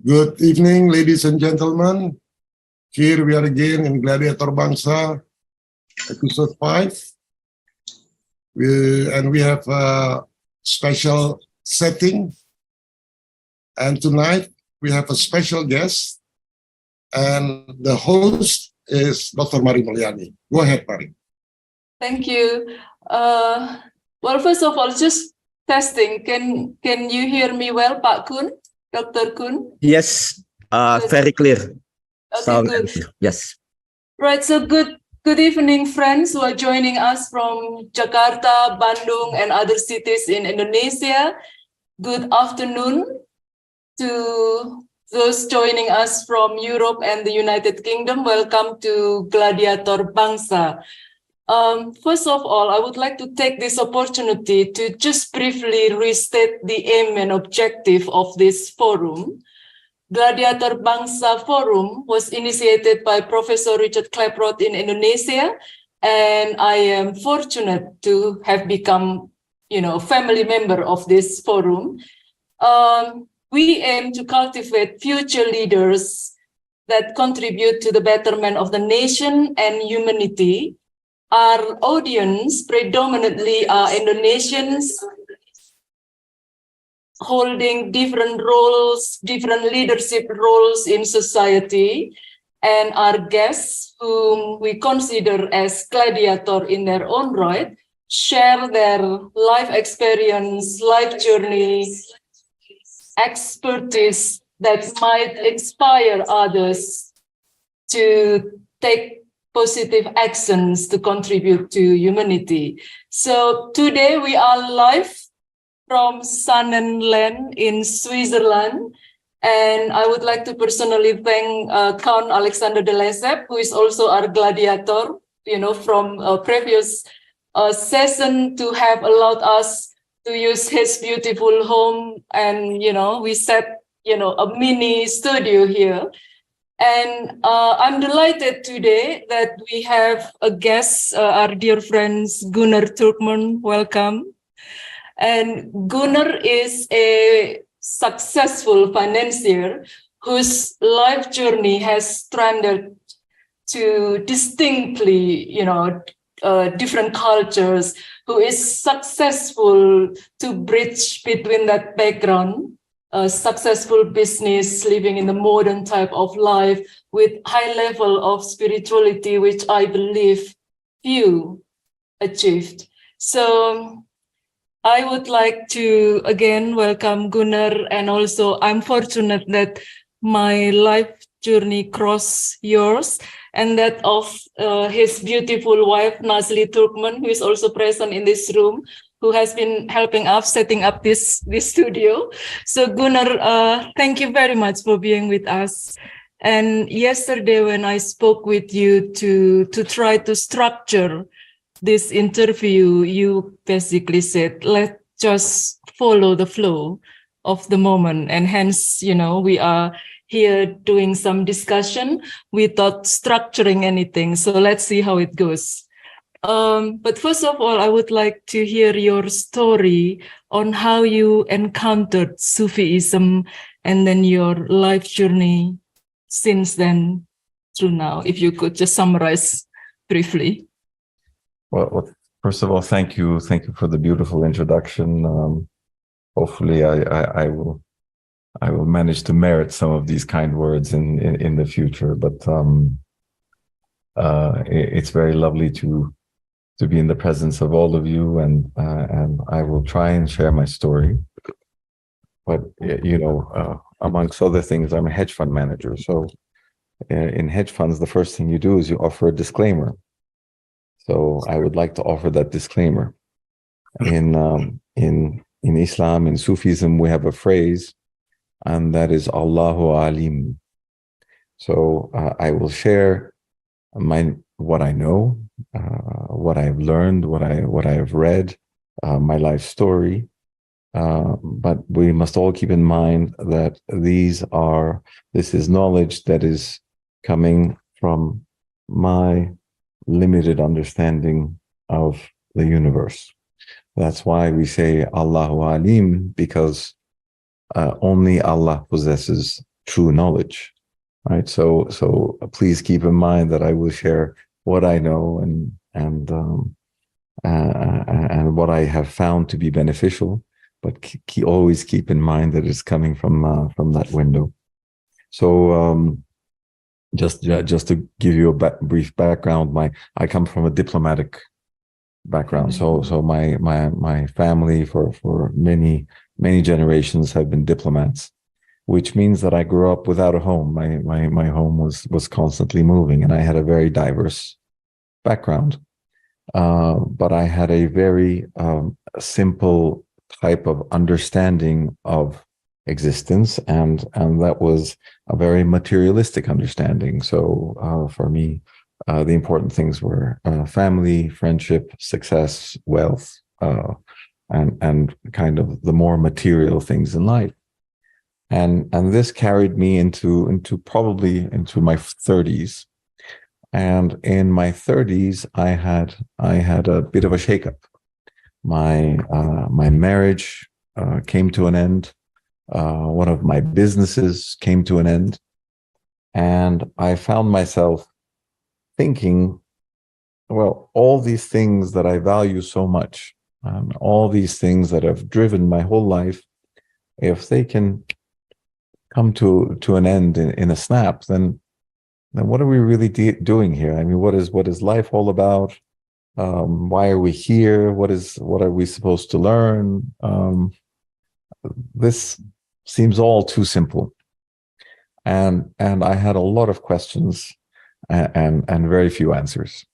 Good evening, ladies and gentlemen. Here we are again in Gladiator Bangsa, episode 5. We have a special setting. And tonight we have a special guest. And the host is Dr. Mari Mulyani. Go ahead, Mari. Thank you. Well, first of all, just testing. Can you hear me well, Pak Kun? Dr. Kun? Yes, very clear. Okay, good. Yes. Right, so good evening, friends who are joining us from Jakarta, Bandung, and other cities in Indonesia. Good afternoon to those joining us from Europe and the United Kingdom. Welcome to Gladiator Bangsa. First of all, I would like to take this opportunity to just briefly restate the aim and objective of this forum. Gladiator Bangsa Forum was initiated by Professor Richard Claproth in Indonesia, and I am fortunate to have become, a family member of this forum. We aim to cultivate future leaders that contribute to the betterment of the nation and humanity. Our audience predominantly are Indonesians holding different roles, different leadership roles in society, and our guests, whom we consider as gladiator in their own right, share their life experience, life journey, expertise that might inspire others to take positive actions to contribute to humanity. So today we are live from Sonnenland in Switzerland, and I would like to personally thank Count Alexander de Lesseps, who is also our gladiator, from a previous session, to have allowed us to use his beautiful home, and we set a mini studio here. And I'm delighted today that we have a guest, our dear friends Gunnar Turkmen. Welcome. And Gunnar is a successful financier whose life journey has trended to distinctly, different cultures, who is successful to bridge between that background. A successful business, living in the modern type of life with high level of spirituality, which I believe few achieved. So I would like to again welcome Gunnar, and also I'm fortunate that my life journey crossed yours and that of his beautiful wife, Nazli Turkmen, who is also present in this room, who has been helping us setting up this studio. So Gunnar, thank you very much for being with us. And yesterday when I spoke with you to try to structure this interview, you basically said, let's just follow the flow of the moment. And hence, we are here doing some discussion without structuring anything. So let's see how it goes. But first of all, I would like to hear your story on how you encountered Sufism and then your life journey since then through now. If you could just summarize briefly. Well, first of all, thank you for the beautiful introduction. Hopefully, I will manage to merit some of these kind words in the future. But it's very lovely to be in the presence of all of you, and I will try and share my story. But amongst other things, I'm a hedge fund manager. So in hedge funds, the first thing you do is you offer a disclaimer. So I would like to offer that disclaimer. In Islam, in Sufism, we have a phrase, and that is Allahu Alim. So I will share what I know, what I've learned, what I have read, my life story. But we must all keep in mind that this is knowledge that is coming from my limited understanding of the universe. That's why we say Allahu Alim, because only Allah possesses true knowledge, right? So please keep in mind that I will share what I know and what I have found to be beneficial, but always keep in mind that it's coming from that window. So just to give you a brief background, I come from a diplomatic background. So my family for many generations have been diplomats, which means that I grew up without a home. My home was constantly moving, and I had a very diverse background. But I had a very simple type of understanding of existence, and that was a very materialistic understanding. So for me, the important things were family, friendship, success, wealth, and kind of the more material things in life. And this carried me into probably into my 30s. And in my 30s, I had a bit of a shakeup. My marriage came to an end. One of my businesses came to an end, and I found myself thinking, well, all these things that I value so much, all these things that have driven my whole life, if they can come to an end in a snap, then what are we really doing here? I mean, what is life all about? Why are we here? What are we supposed to learn? This seems all too simple, and I had a lot of questions and very few answers.